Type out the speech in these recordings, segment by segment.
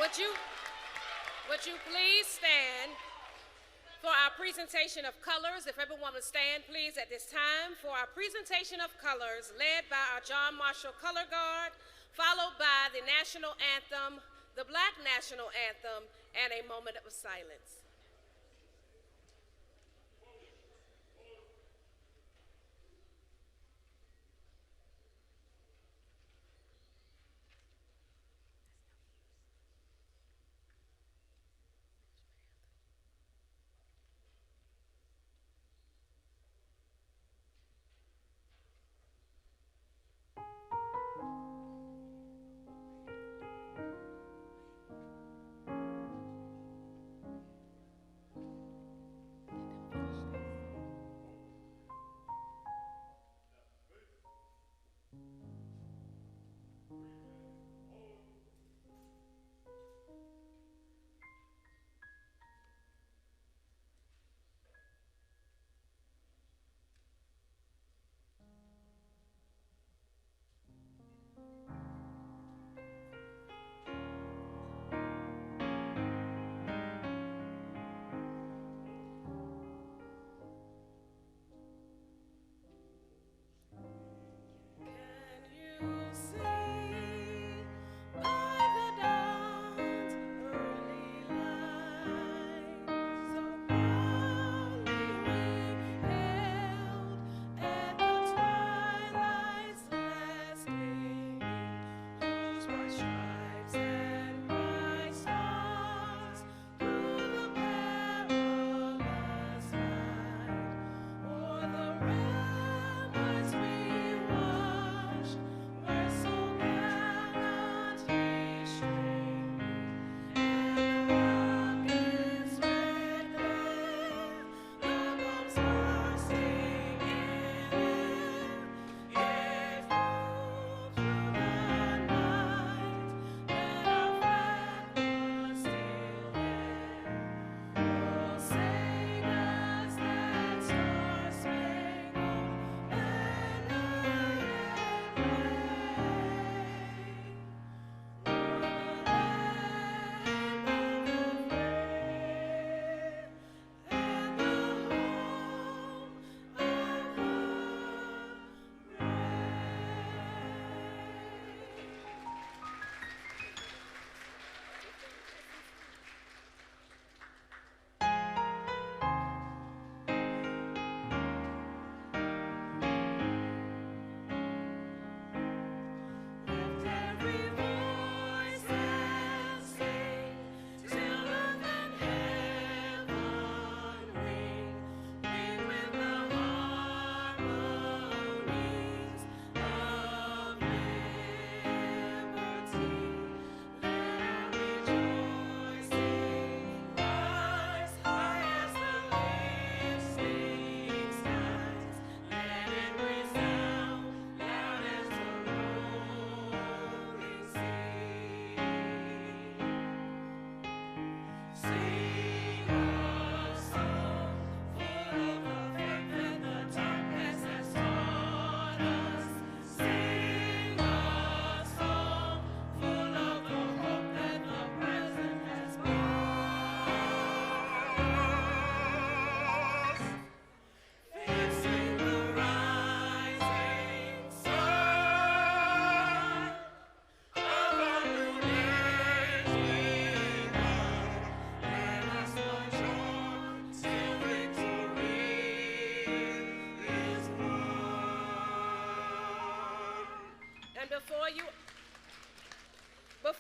Would you, would you please stand for our presentation of colors? If everyone would stand, please, at this time for our presentation of colors, led by our John Marshall Color Guard, followed by the national anthem, the Black National Anthem, and a moment of silence.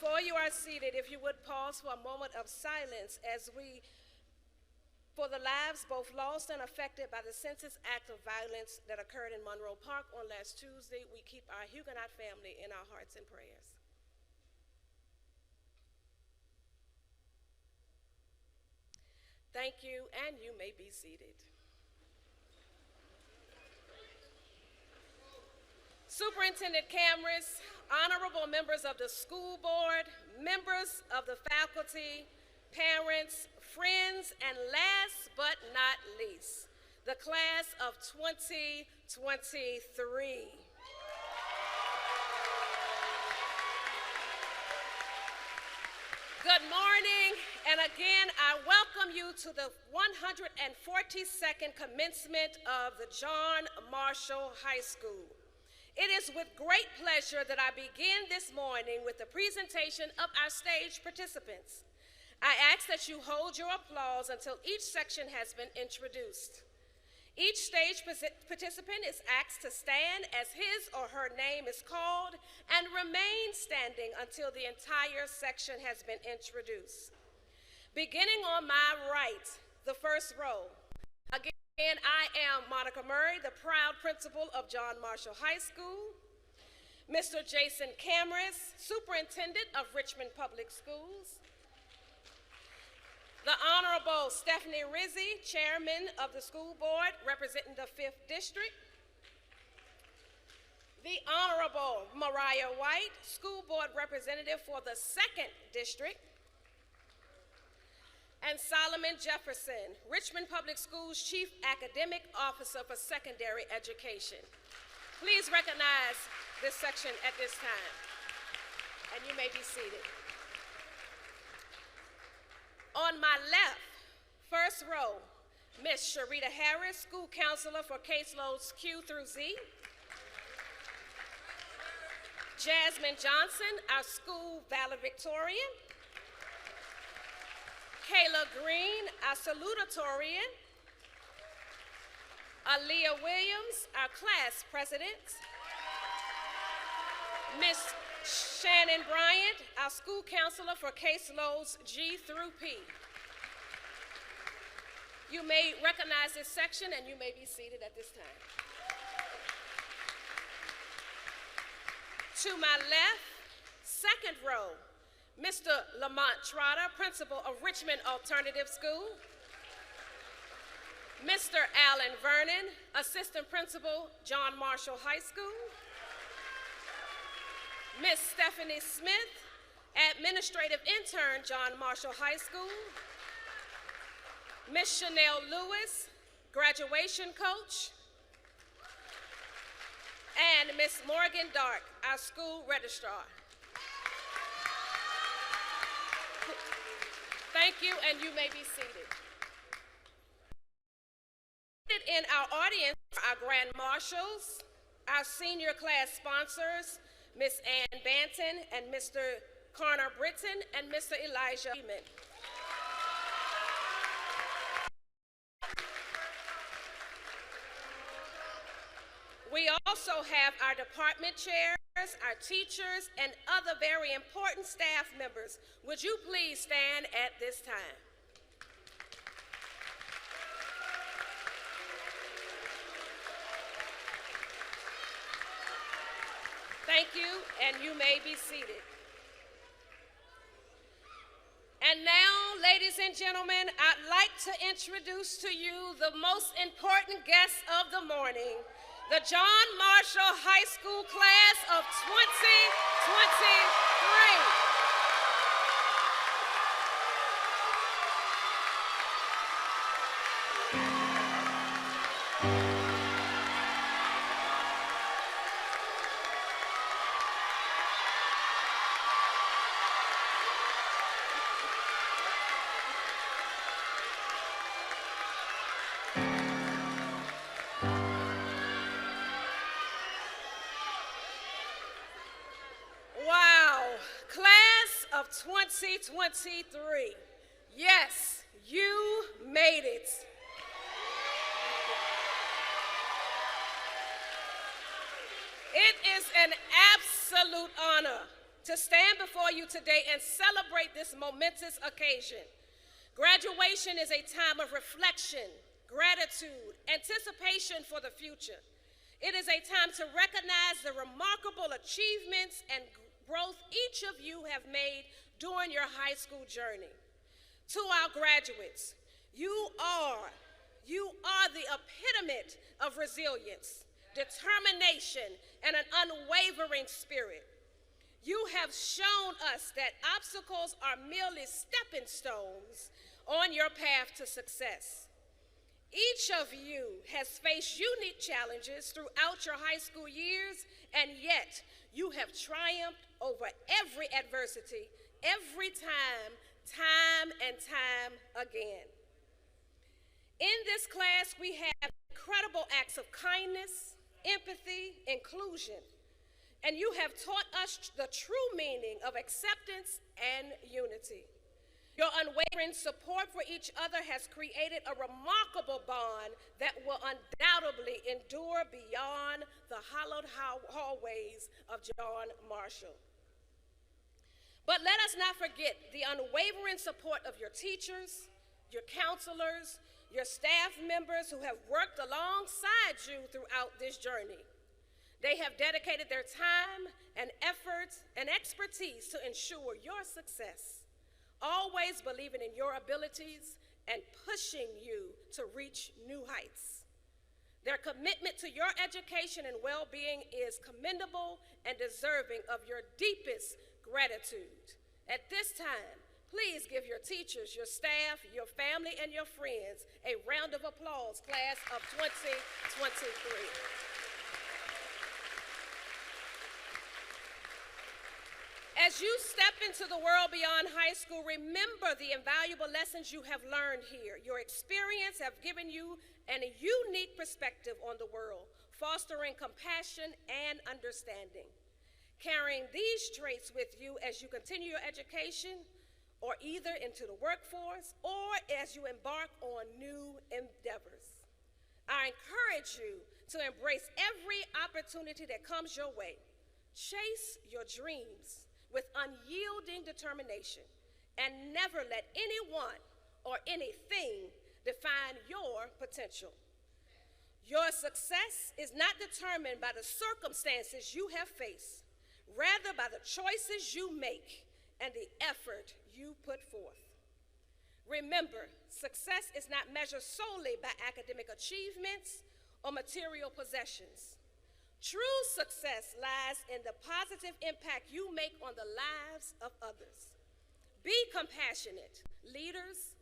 Before you are seated, if you would pause for a moment of silence for the lives both lost and affected by the senseless act of violence that occurred in Monroe Park on last Tuesday, we keep our Huguenot family in our hearts and prayers. Thank you, and you may be seated. Superintendent Camrus, honorable members of the school board, members of the faculty, parents, friends, and last but not least, the class of 2023. Good morning, and again, I welcome you to the 142nd commencement of the John Marshall High School. It is with great pleasure that I begin this morning with the presentation of our stage participants. I ask that you hold your applause until each section has been introduced. Each stage participant is asked to stand as his or her name is called and remain standing until the entire section has been introduced. Beginning on my right, the first row. Again, I am Monica Murray, the proud principal of John Marshall High School. Mr. Jason Camrus, superintendent of Richmond Public Schools. The Honorable Stephanie Rizzi, Chairman of the School Board, representing the 5th District. The Honorable Mariah White, School Board Representative for the 2nd District. And Solomon Jefferson, Richmond Public Schools Chief Academic Officer for Secondary Education. Please recognize this section at this time, and you may be seated. On my left, first row, Ms. Sharita Harris, School Counselor for caseloads Q through Z. Jasmine Johnson, our School Valedictorian. Kayla Green, our Salutatorian. Aaliyah Williams, our Class President. Ms. Shannon Bryant, our School Counselor for caseloads G through P. You may recognize this section and you may be seated at this time. To my left, second row, Mr. Lamont Trotter, Principal of Richmond Alternative School. Mr. Alan Vernon, Assistant Principal, John Marshall High School. Ms. Stephanie Smith, Administrative Intern, John Marshall High School. Ms. Chanel Lewis, Graduation Coach. And Ms. Morgan Dark, our School Registrar. Thank you, and you may be seated. In our audience, our Grand Marshals, our senior class sponsors, Ms. Ann Banton and Mr. Connor Britton and Mr. Elijah Freeman. We also have our department chairs, our teachers, and other very important staff members. Would you please stand at this time? Thank you, and you may be seated. And now, ladies and gentlemen, I'd like to introduce to you the most important guest of the morning, the John Marshall High School class of 2023. Wow, class of 2023. Yes, you made it. It is an absolute honor to stand before you today and celebrate this momentous occasion. Graduation is a time of reflection, gratitude, anticipation for the future. It is a time to recognize the remarkable achievements and growth each of you have made during your high school journey. To our graduates, you are the epitome of resilience, determination, and an unwavering spirit. You have shown us that obstacles are merely stepping stones on your path to success. Each of you has faced unique challenges throughout your high school years, and yet you have triumphed over every adversity, every time, time and time again. In this class, we have incredible acts of kindness, empathy, inclusion, and you have taught us the true meaning of acceptance and unity. Your unwavering support for each other has created a remarkable bond that will undoubtedly endure beyond the hallowed hallways of John Marshall. But let us not forget the unwavering support of your teachers, your counselors, your staff members who have worked alongside you throughout this journey. They have dedicated their time and efforts and expertise to ensure your success, always believing in your abilities and pushing you to reach new heights. Their commitment to your education and well-being is commendable and deserving of your deepest gratitude. At this time, please give your teachers, your staff, your family, and your friends a round of applause, class of 2023. As you step into the world beyond high school, remember the invaluable lessons you have learned here. Your experience have given you a unique perspective on the world, fostering compassion and understanding. Carrying these traits with you as you continue your education, or either into the workforce, or as you embark on new endeavors. I encourage you to embrace every opportunity that comes your way. Chase your dreams with unyielding determination, and never let anyone or anything define your potential. Your success is not determined by the circumstances you have faced, rather by the choices you make and the effort you put forth. Remember, success is not measured solely by academic achievements or material possessions. True success lies in the positive impact you make on the lives of others. Be compassionate leaders,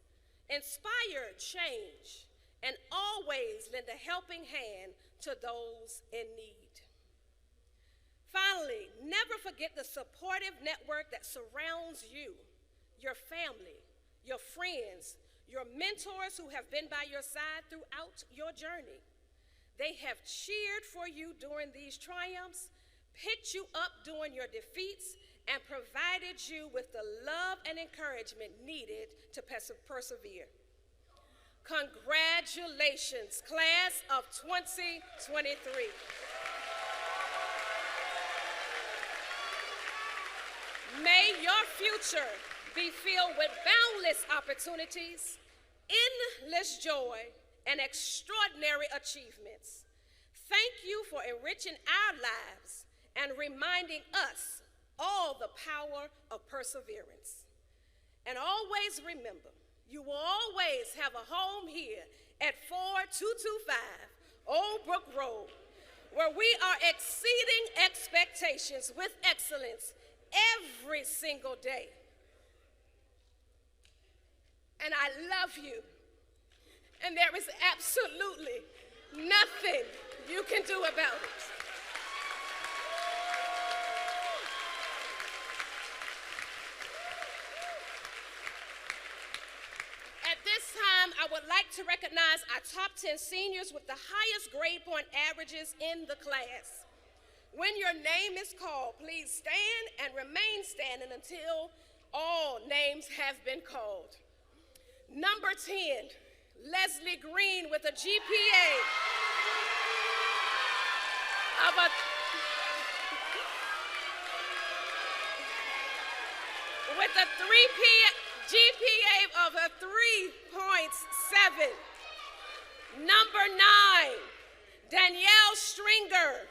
inspire change, and always lend a helping hand to those in need. Finally, never forget the supportive network that surrounds you, your family, your friends, your mentors who have been by your side throughout your journey. They have cheered for you during these triumphs, picked you up during your defeats, and provided you with the love and encouragement needed to persevere. Congratulations, class of 2023. May your future be filled with boundless opportunities, endless joy, and extraordinary achievements. Thank you for enriching our lives and reminding us all the power of perseverance. And always remember, you will always have a home here at 4225 Old Brook Road, where we are exceeding expectations with excellence every single day. And I love you. And there is absolutely nothing you can do about it. At this time, I would like to recognize our top 10 seniors with the highest grade point averages in the class. When your name is called, please stand and remain standing until all names have been called. Number 10. Leslie Green with a GPA of a GPA of a 3.7. Number 9, Danielle Stringer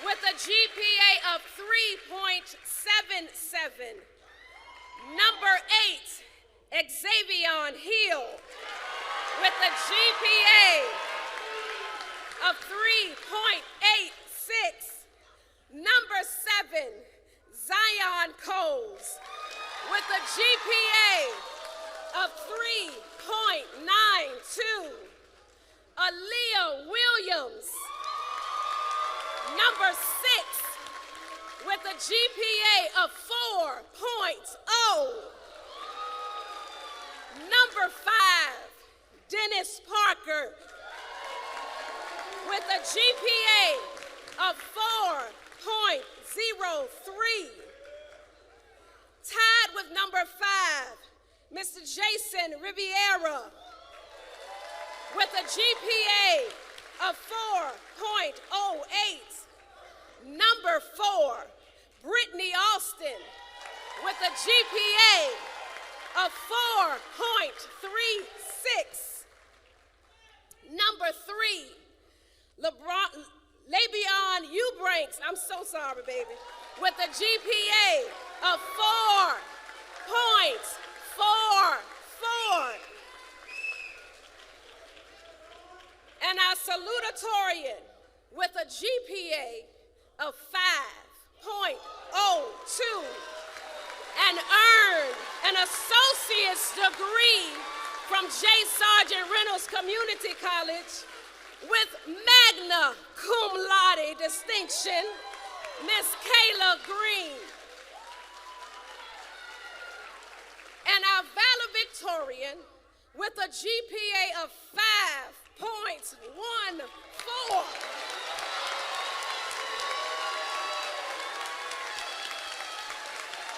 with a GPA of 3.77. Number 8, Xavion Hill with a GPA of 3.86. Number 7, Zion Coles with a GPA of 3.92. Aaliyah Williams. Number 6, with a GPA of 4.0. Number 5, Dennis Parker, with a GPA of 4.03. Tied with number 5, Mr. Jason Riviera, with a GPA of 4.08. Number 4, Brittany Austin, with a GPA of 4.36. Number 3, Labion Ubranks, I'm so sorry, baby, with a GPA of 4.44. And our salutatorian with a GPA of 5.02 and earned an associate's degree from J. Sargent Reynolds Community College with magna cum laude distinction, Miss Kayla Green. And our valedictorian with a GPA of 5.14.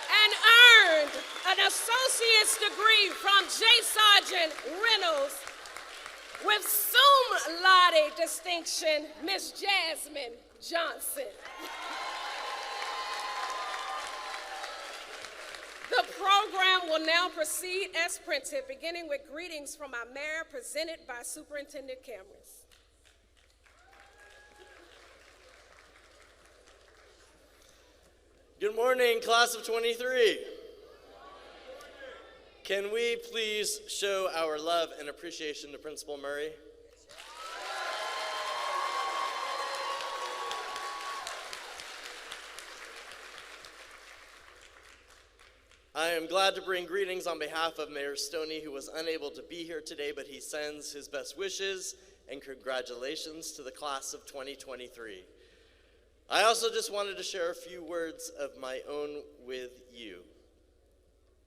And earned an associate's degree from J. Sargent Reynolds with sum laude distinction, Miss Jasmine Johnson. The program will now proceed as printed, beginning with greetings from our mayor, presented by Superintendent Cameras. Good morning, class of 23. Can we please show our love and appreciation to Principal Murray? I am glad to bring greetings on behalf of Mayor Stoney, who was unable to be here today, but he sends his best wishes and congratulations to the class of 2023. I also just wanted to share a few words of my own with you.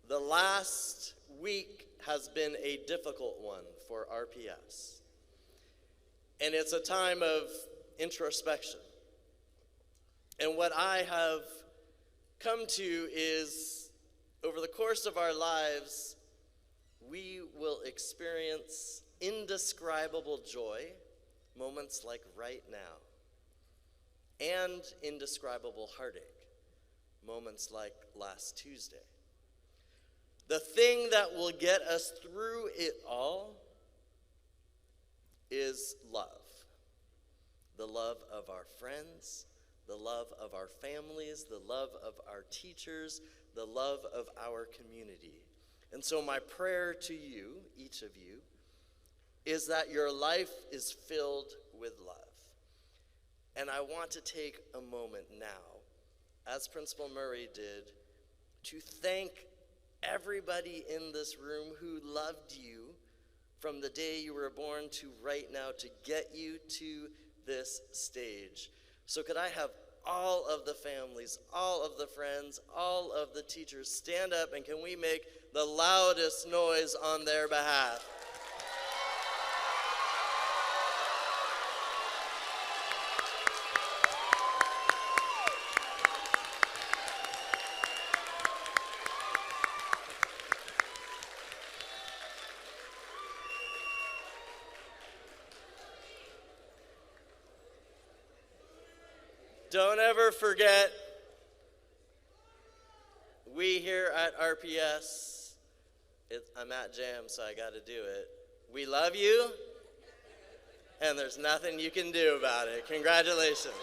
The last week has been a difficult one for RPS, and it's a time of introspection. And what I have come to is, over the course of our lives, we will experience indescribable joy, moments like right now, and indescribable heartache, moments like last Tuesday. The thing that will get us through it all is love. The love of our friends, the love of our families, the love of our teachers, the love of our community. And so my prayer to you, each of you, is that your life is filled with love. And I want to take a moment now, as Principal Murray did, to thank everybody in this room who loved you from the day you were born to right now to get you to this stage. So could I have all of the families, all of the friends, all of the teachers stand up, and can we make the loudest noise on their behalf? Don't ever forget, we here at RPS, I'm at Jam, so I got to do it. We love you, and there's nothing you can do about it. Congratulations.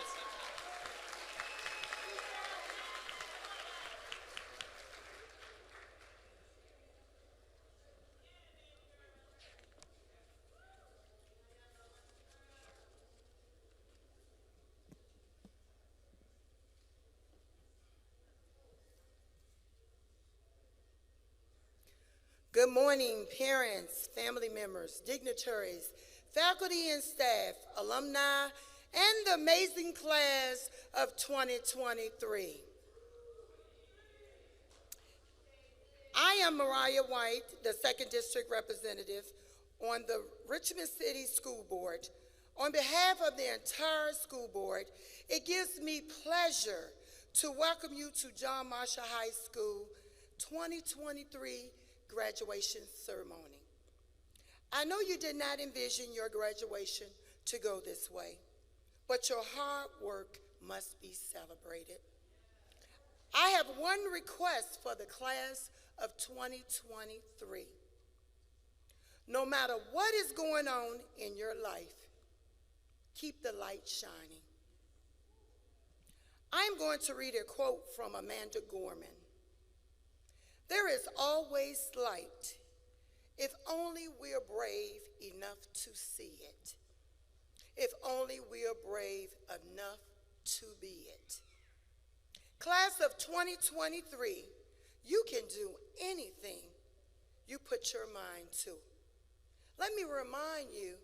Good morning, parents, family members, dignitaries, faculty and staff, alumni, and the amazing class of 2023. I am Mariah White, the 2nd District Representative on the Richmond City School Board. On behalf of the entire school board, it gives me pleasure to welcome you to John Marshall High School 2023 graduation ceremony. I know you did not envision your graduation to go this way, but your hard work must be celebrated. I have one request for the class of 2023. No matter what is going on in your life, keep the light shining. I'm going to read a quote from Amanda Gorman. There is always light if only we're brave enough to see it. If only we are brave enough to be it. Class of 2023, you can do anything you put your mind to. Let me remind you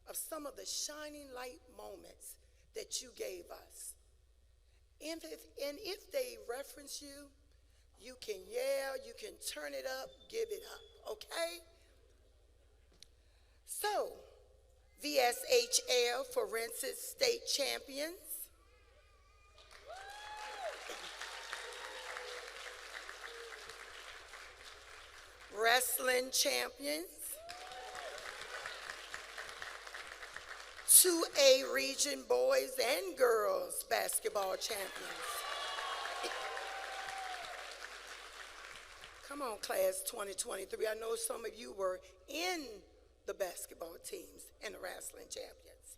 of some of the shining light moments that you gave us. And if they reference you, you can yell, you can turn it up, give it up, okay? So, VSHL Forensic State Champions. Wrestling champions. 2A region boys and girls basketball champions. Come on, class 2023. I know some of you were in the basketball teams and the wrestling champions.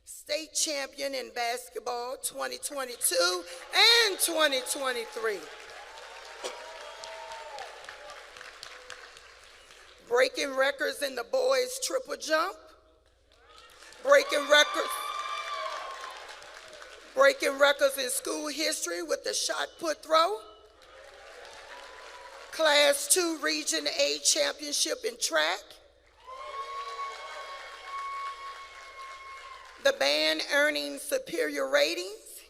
State champion in basketball 2022 and 2023. Breaking records in the boys triple jump. Breaking records in school history with the shot put throw. Class 2 Region A championship in track. The band earning superior ratings.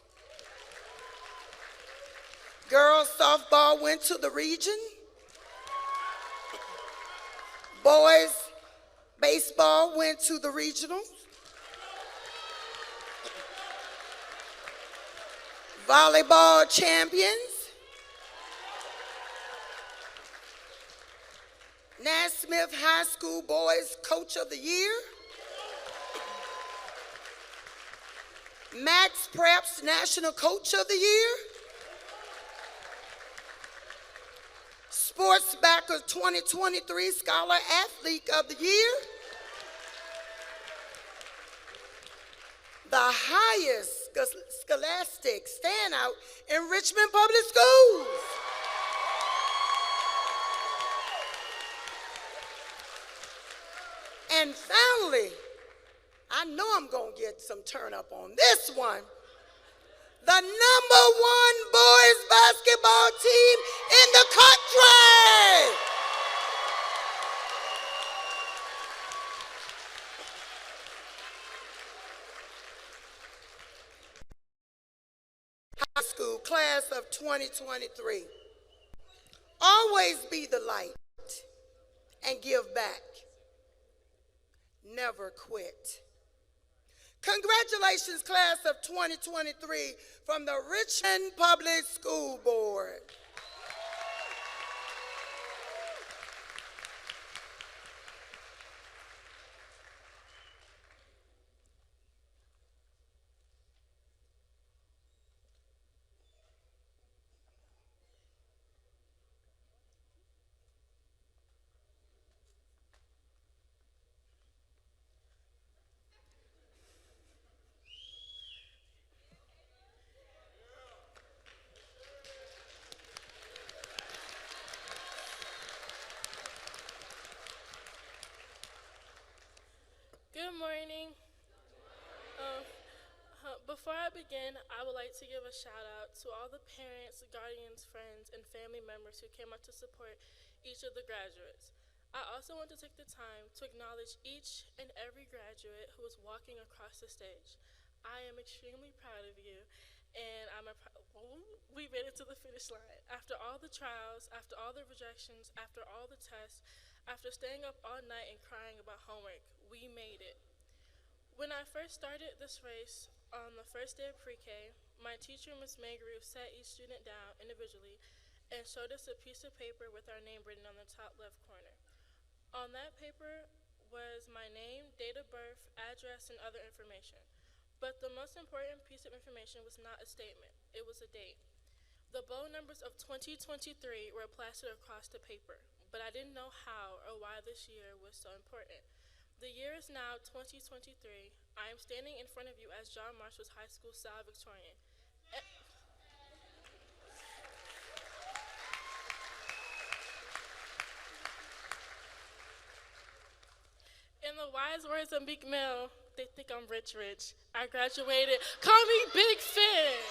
Girls softball went to the region. Boys baseball went to the regionals. Volleyball champions. Naismith High School Boys Coach of the Year. Max Preps National Coach of the Year. Sports Backer 2023 Scholar Athlete of the Year. The highest scholastic standout in Richmond Public Schools. And finally, I know I'm going to get some turn up on this one. The #1 boys basketball team in the country. High school class of 2023. Always be the light and give back. Never quit. Congratulations, class of 2023 from the Richmond Public School Board. Good morning. Before I begin, I would like to give a shout out to all the parents, guardians, friends, and family members who came out to support each of the graduates. I also want to take the time to acknowledge each and every graduate who is walking across the stage. I am extremely proud of you, and we made it to the finish line. After all the trials, after all the rejections, after all the tests, after staying up all night and crying about homework, we made it. When I first started this race on the first day of pre-K, my teacher, Ms. Maygrove, sat each student down individually and showed us a piece of paper with our name written on the top left corner. On that paper was my name, date of birth, address, and other information. But the most important piece of information was not a statement, it was a date. The bowl numbers of 2023 were plastered across the paper, but I didn't know how or why this year was so important. The year is now 2023. I am standing in front of you as John Marshall's High School valedictorian. In the wise words of Meek Mill, they think I'm rich. I graduated. Call me Big Fish.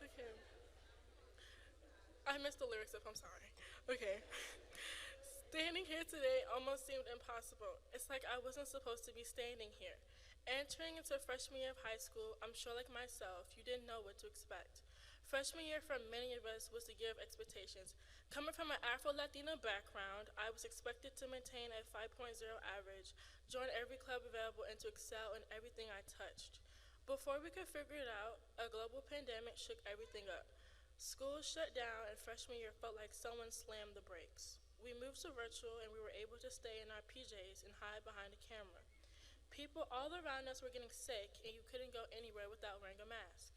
Okay. I messed the lyrics up, I'm sorry. Okay. Standing here today almost seemed impossible. It's like I wasn't supposed to be standing here. Entering into freshman year of high school, I'm sure like myself, you didn't know what to expect. Freshman year for many of us was the year of expectations. Coming from an Afro-Latino background, I was expected to maintain a 5.0 average, join every club available, and to excel in everything I touched. Before we could figure it out, a global pandemic shook everything up. School shut down, and freshman year felt like someone slammed the brakes. We moved to virtual, and we were able to stay in our PJs and hide behind a camera. People all around us were getting sick, and you couldn't go anywhere without wearing a mask.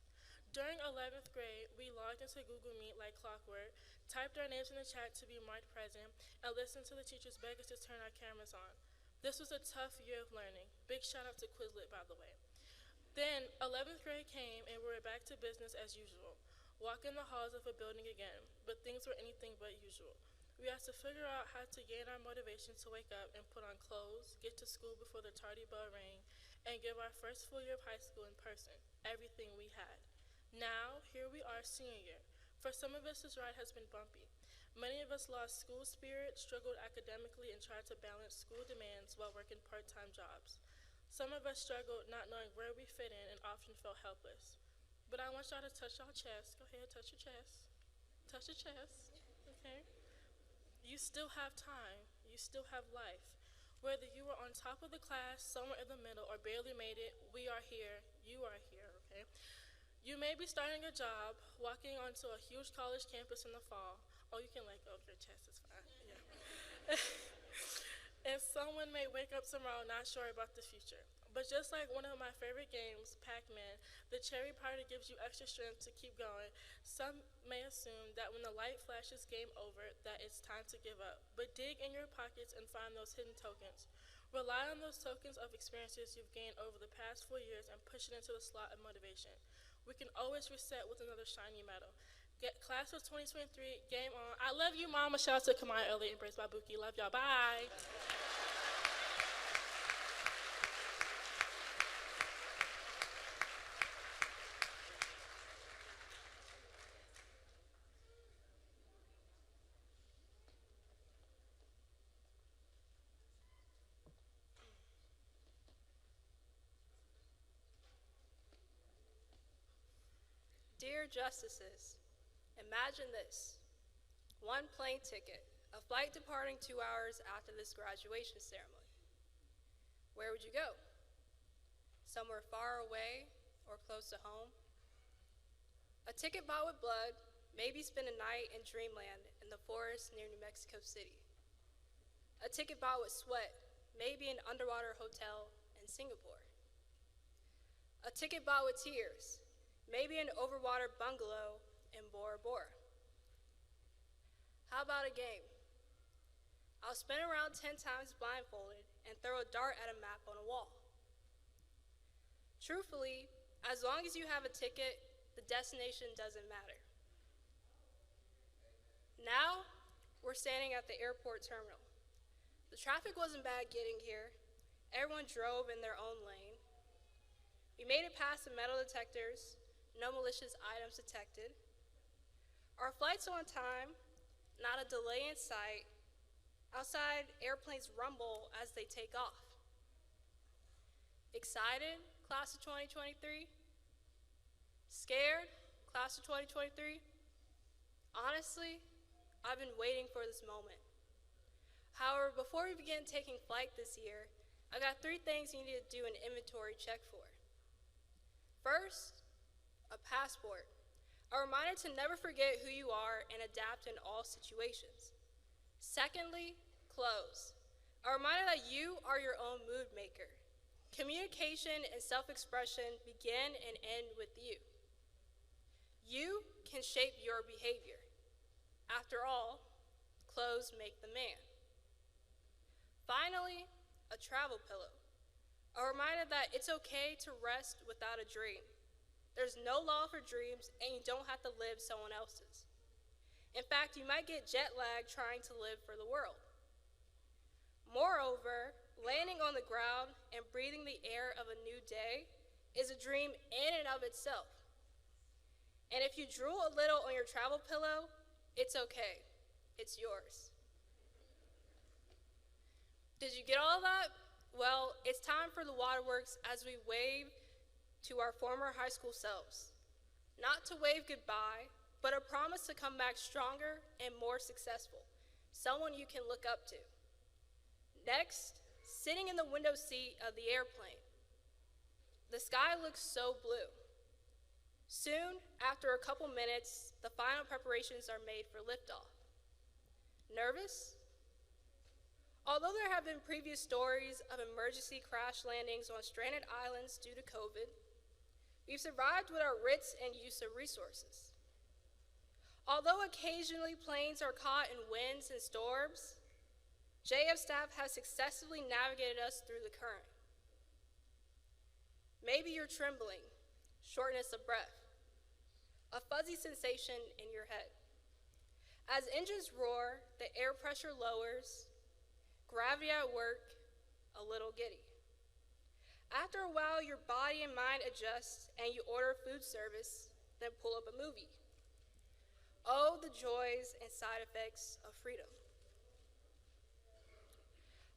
During 11th grade, we logged into Google Meet like clockwork, typed our names in the chat to be marked present, and listened to the teachers beg us to turn our cameras on. This was a tough year of learning. Big shout out to Quizlet, by the way. Then 11th grade came, and we were back to business as usual, walking the halls of a building again, but things were anything but usual. We had to figure out how to gain our motivation to wake up and put on clothes, get to school before the tardy bell rang, and give our first full year of high school in person, everything we had. Now, here we are senior year. For some of us, this ride has been bumpy. Many of us lost school spirit, struggled academically, and tried to balance school demands while working part-time jobs. Some of us struggled not knowing where we fit in and often felt helpless. But I want y'all to touch y'all chest. Go ahead, touch your chest. Touch your chest, okay? You still have time. You still have life. Whether you were on top of the class, somewhere in the middle, or barely made it, we are here. You are here, okay? You may be starting a job, walking onto a huge college campus in the fall. Oh, you can let go of your chest, it's fine. Yeah. And someone may wake up tomorrow not sure about the future. But just like one of my favorite games, Pac-Man, the cherry party gives you extra strength to keep going. Some may assume that when the light flashes game over, that it's time to give up. But dig in your pockets and find those hidden tokens. Rely on those tokens of experiences you've gained over the past 4 years and push it into the slot of motivation. We can always reset with another shiny medal. Class of 2023, game on. I love you, Mama. Shout out to Kamaya Elliott, embraced by Buki. Love y'all. Bye. Dear Justices, imagine this. One plane ticket, a flight departing 2 hours after this graduation ceremony. Where would you go? Somewhere far away or close to home? A ticket bought with blood, maybe spend a night in dreamland in the forest near New Mexico City. A ticket bought with sweat, maybe an underwater hotel in Singapore. A ticket bought with tears, maybe an overwater bungalow in Bora Bora. How about a game? I'll spin around 10 times blindfolded and throw a dart at a map on a wall. Truthfully, as long as you have a ticket, the destination doesn't matter. Now, we're standing at the airport terminal. The traffic wasn't bad getting here. Everyone drove in their own lane. We made it past the metal detectors. No malicious items detected. Our flight's on time, not a delay in sight, Outside, airplanes rumble as they take off. Excited, class of 2023? Scared, class of 2023? Honestly, I've been waiting for this moment. However, before we begin taking flight this year, I got 3 things you need to do an inventory check for. First, a passport. A reminder to never forget who you are and adapt in all situations. Secondly, clothes. A reminder that you are your own mood maker. Communication and self-expression begin and end with you. You can shape your behavior. After all, clothes make the man. Finally, a travel pillow. A reminder that it's okay to rest without a dream. There's no law for dreams, and you don't have to live someone else's. In fact, you might get jet lag trying to live for the world. Moreover, landing on the ground and breathing the air of a new day is a dream in and of itself. And if you drool a little on your travel pillow, it's okay. It's yours. Did you get all that? Well, it's time for the waterworks as we wave to our former high school selves. Not to wave goodbye, but a promise to come back stronger and more successful, someone you can look up to. Next, sitting in the window seat of the airplane. The sky looks so blue. Soon, after a couple minutes, the final preparations are made for liftoff. Nervous? Although there have been previous stories of emergency crash landings on stranded islands due to COVID, we've survived with our wits and use of resources. Although occasionally planes are caught in winds and storms, JF staff has successfully navigated us through the current. Maybe you're trembling, shortness of breath, a fuzzy sensation in your head. As engines roar, the air pressure lowers, gravity at work, a little giddy. After a while, your body and mind adjust and you order food service, then pull up a movie. Oh, the joys and side effects of freedom.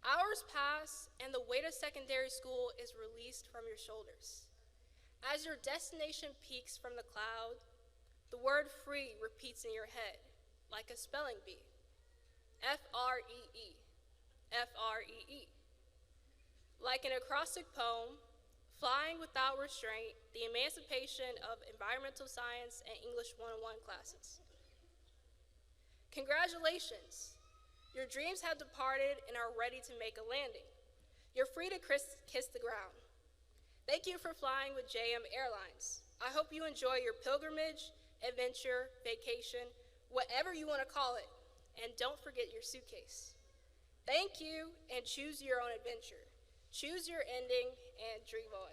Hours pass and the weight of secondary school is released from your shoulders. As your destination peaks from the cloud, the word free repeats in your head like a spelling bee. F-R-E-E. F-R-E-E. Like an acrostic poem, Flying Without Restraint, the emancipation of environmental science and English 101 classes. Congratulations. Your dreams have departed and are ready to make a landing. You're free to kiss the ground. Thank you for flying with JM Airlines. I hope you enjoy your pilgrimage, adventure, vacation, whatever you want to call it, and don't forget your suitcase. Thank you, and choose your own adventure. Choose your ending, and dream on.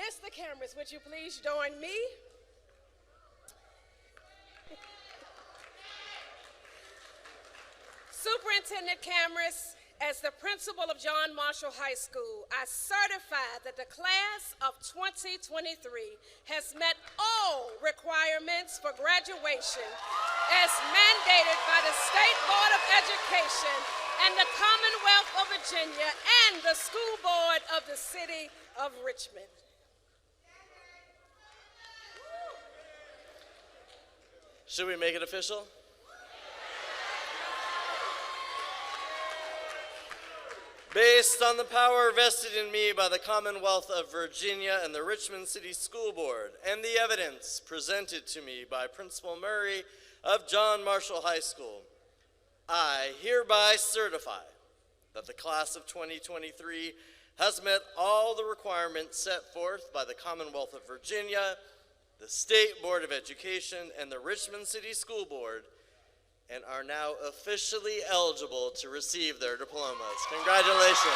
Mr. Cameras, would you please join me? Superintendent Cameras, as the principal of John Marshall High School, I certify that the class of 2023 has met all requirements for graduation as mandated by the State Board of Education and the Commonwealth of Virginia and the School Board of the City of Richmond. Should we make it official? Based on the power vested in me by the Commonwealth of Virginia and the Richmond City School Board, and the evidence presented to me by Principal Murray of John Marshall High School, I hereby certify that the class of 2023 has met all the requirements set forth by the Commonwealth of Virginia, the State Board of Education, and the Richmond City School Board, and are now officially eligible to receive their diplomas. Congratulations.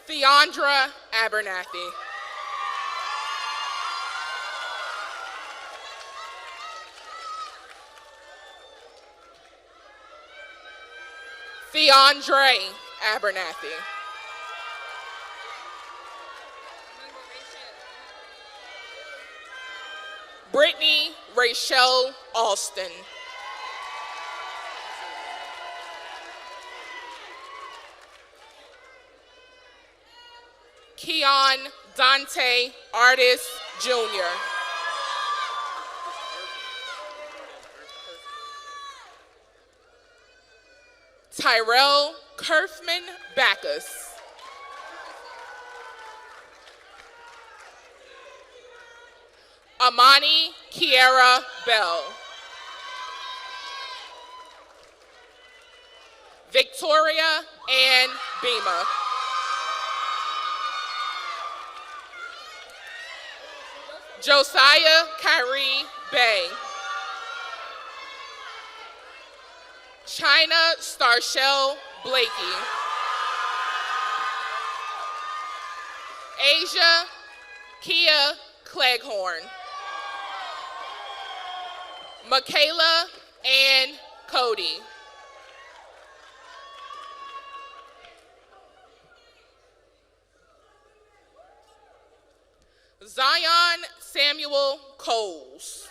Theandra Abernathy. Theandre Abernathy. Brittany Rachel Alston. Keon Dante Artis Jr. Tyrell Kerfman Backus. Amani Kiera Bell. Victoria Ann Beamer. Josiah Kyrie Bay. China Starshell Blakey. Asia Kia Cleghorn. Michaela Ann Cody. Zion Samuel Coles.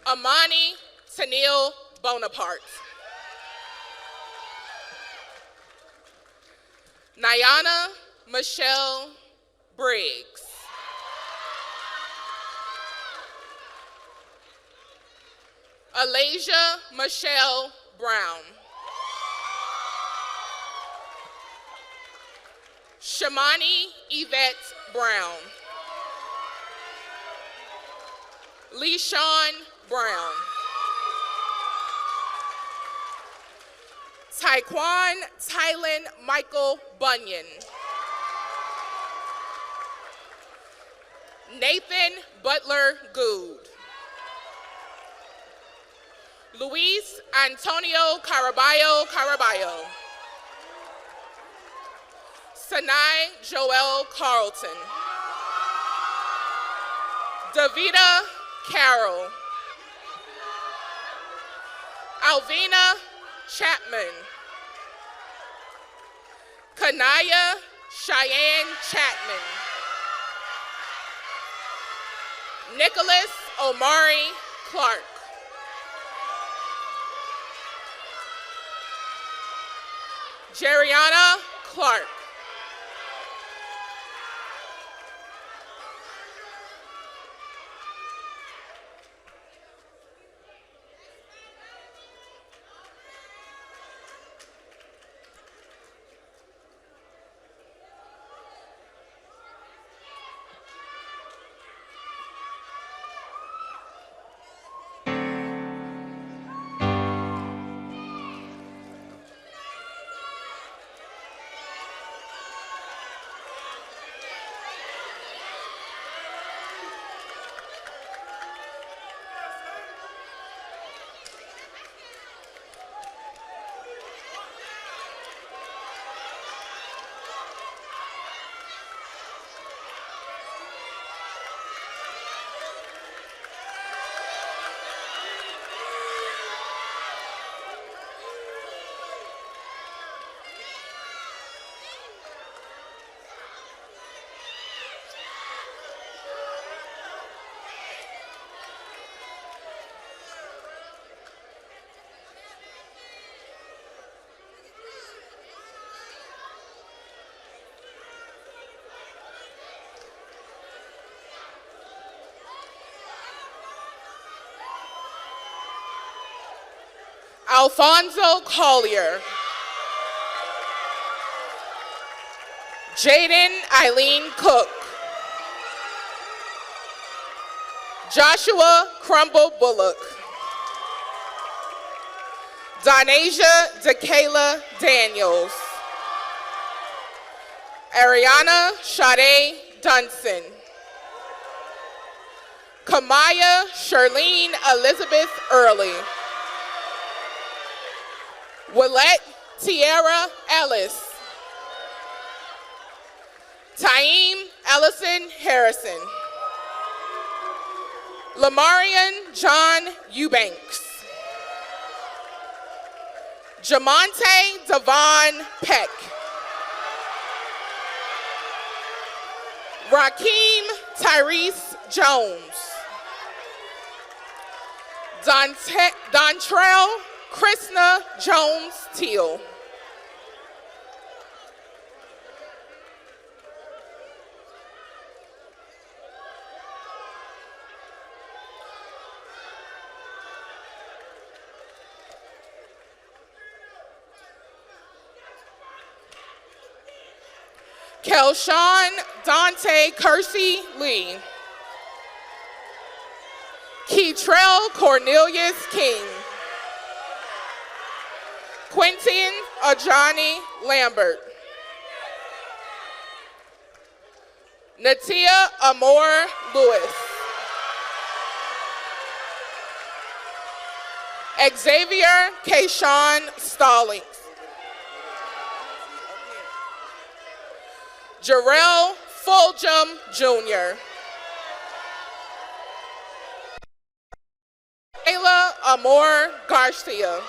Amani Tanil Bonaparte. Nyana Michelle Briggs. Alasia Michelle Brown. Shamani Yvette Brown. LeSean Brown. Taekwon Tylen Michael Bunyan. Nathan Butler Good. Luis Antonio Caraballo Caraballo. Sanai Joel Carlton. Davida Carroll. Alvina Chapman. Kanaya Cheyenne Chapman. Nicholas Omari Clark. Jeriana Clark. Alfonso Collier. Jaden Eileen Cook. Joshua Crumble Bullock. Donasia DeKayla Daniels. Ariana Sade Dunson. Kamaya Charlene Elizabeth Early. Willette Tierra Ellis. Taim Ellison Harrison. Lamarian John Eubanks. Jamonte Devon Peck. Rakeem Tyrese Jones. Dontrell Krishna Jones Teal. Kelshawn Dante Kersey Lee. Keytrell Cornelius King. Quentin Ajani Lambert. Natia Amor Lewis. Xavier Kayshawn Stallings. Jarrell Fulgham Jr. Ayla Amor Garcia.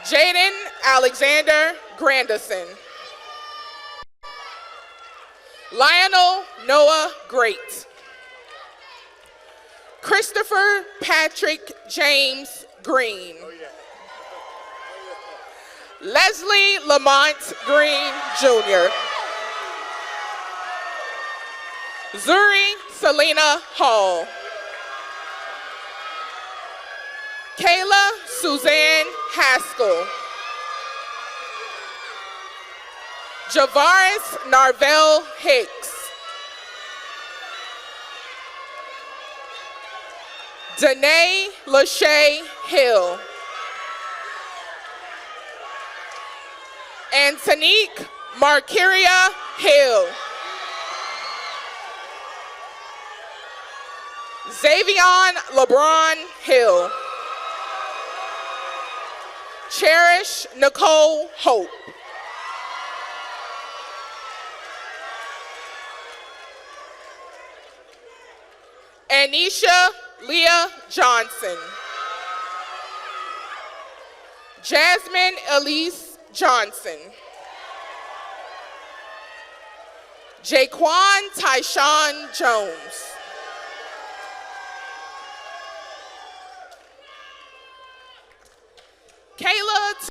Jaden Alexander Grandison. Lionel Noah Great. Christopher Patrick James Green. Leslie Lamont Green Jr. Zuri Selena Hall. Kayla Suzanne Haskell. Javaris Narvell Hicks. Danae Lachey Hill. Antonique Markiria Hill. Xavion LeBron Hill. Cherish Nicole Hope. Anisha Leah Johnson. Jasmine Elise Johnson. Jaquan Tyshawn Jones. Kayla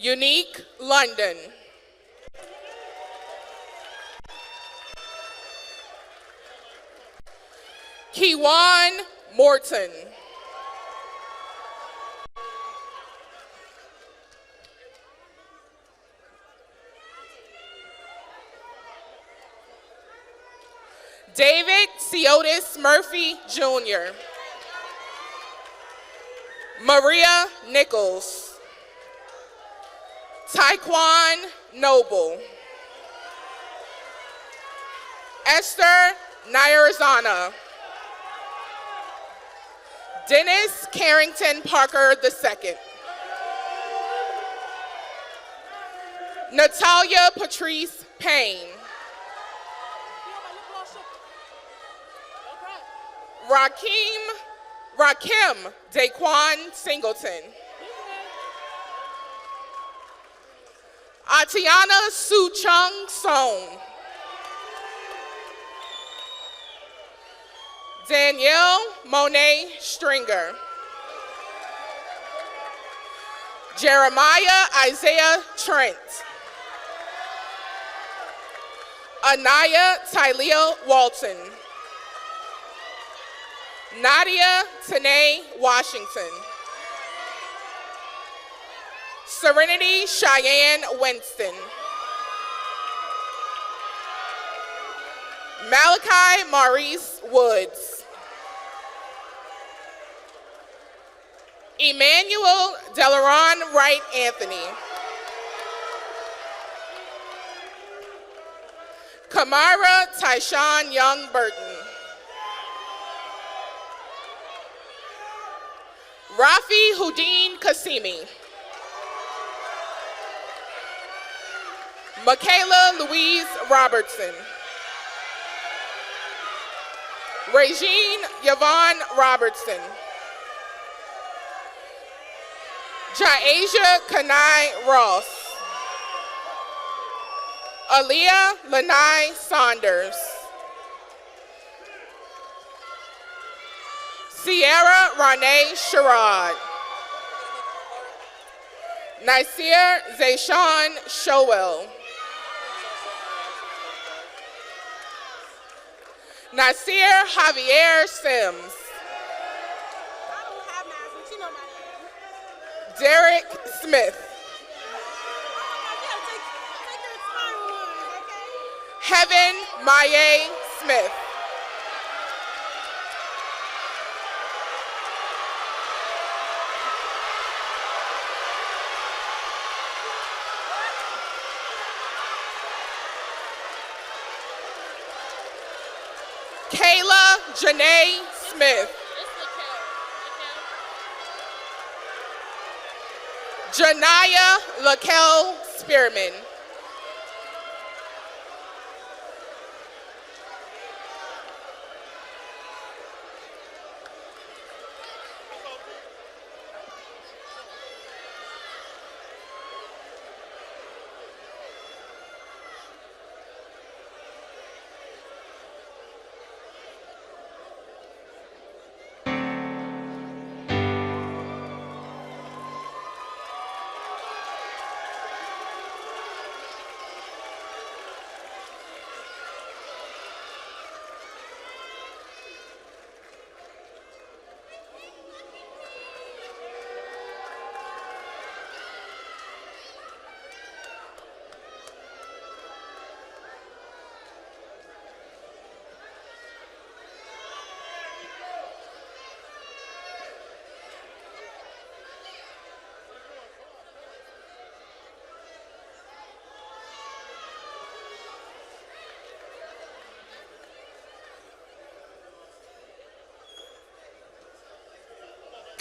Unique London. Kewan Morton. David Siotis Murphy Jr. Maria Nichols. Taekwon Noble. Esther Nyarzana. Dennis Carrington Parker II. Natalia Patrice Payne. Rakim Daquan Singleton. Atiana Soo Chung Song. Danielle Monet Stringer. Jeremiah Isaiah Trent. Anaya Tylea Walton. Nadia Tanae Washington. Serenity Cheyenne Winston. Malachi Maurice Woods. Emmanuel Delaron Wright Anthony. Kamara Tyshawn Young Burton. Rafi Houdin Kasimi. Michaela Louise Robertson. Regine Yvonne Robertson. Jaesia Kanai Ross. Aaliyah Lanai Saunders. Sierra Renee Sherrod. Nasir Zayshawn Showell. Nasir Javier Sims. I don't have mine, but you know my name. Derek Smith. Take your time one, okay? Heaven Maye Smith. Kayla Janae Smith. Janaya Lakel Spearman.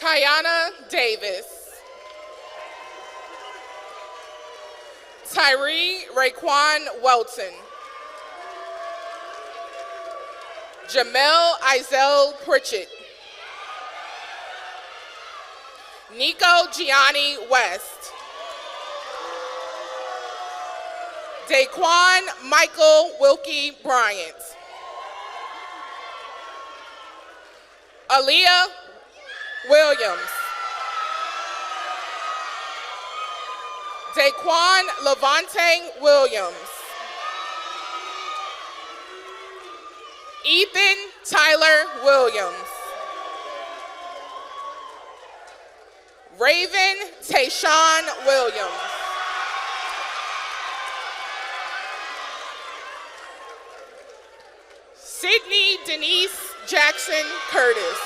Kayana Davis. Tyree Raekwon Welton. Jamel Izel Pritchett. Nico Gianni West. Daquan Michael Wilkie Bryant. Aaliyah Williams. Daquan Levante Williams. Ethan Tyler Williams. Raven Tayshawn Williams. Sydney Denise Jackson Curtis.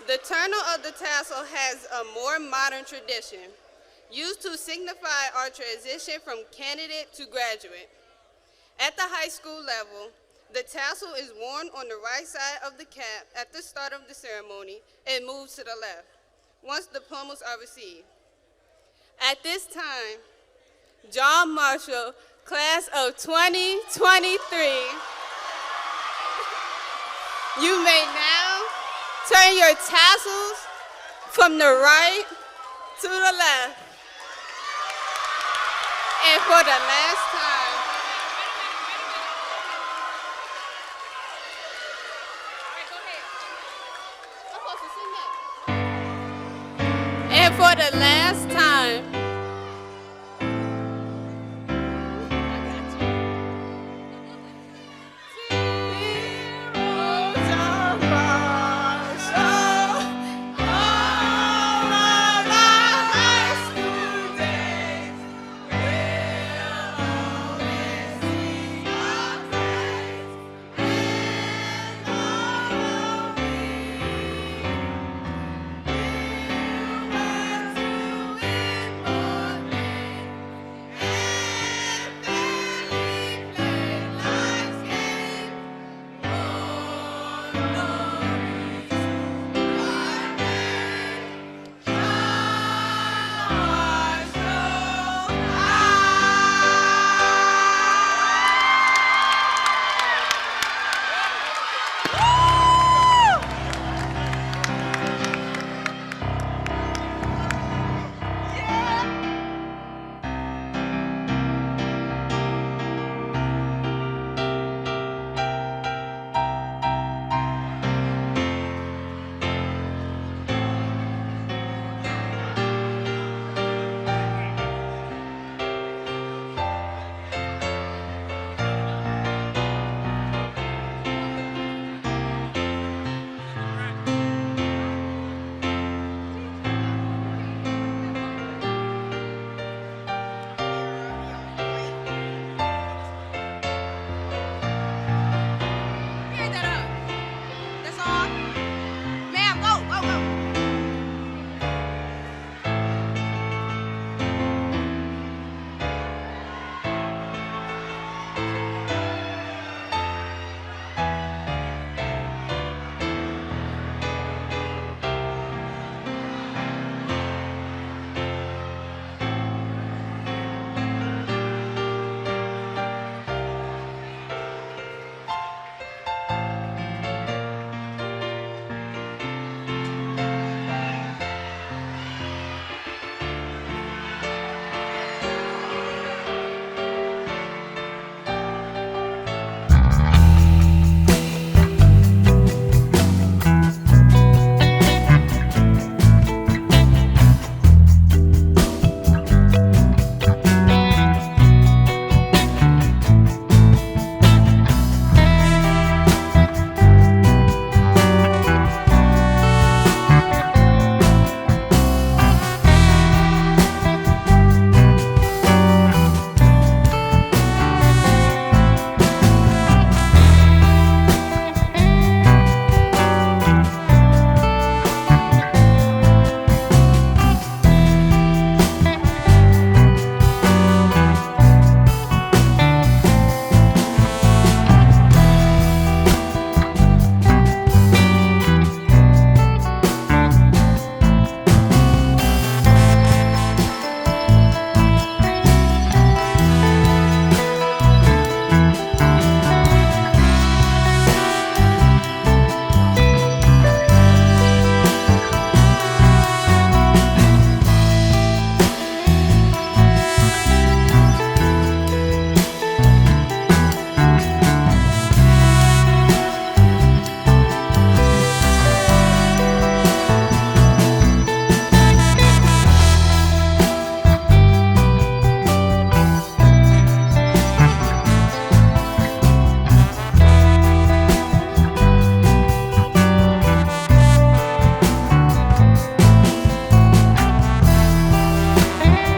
The tunnel of the tassel has a more modern tradition, used to signify our transition from candidate to graduate. At the high school level, the tassel is worn on the right side of the cap at the start of the ceremony and moves to the left once diplomas are received. At this time, John Marshall, class of 2023, you may now turn your tassels from the right to the left. And for the last time, and for the last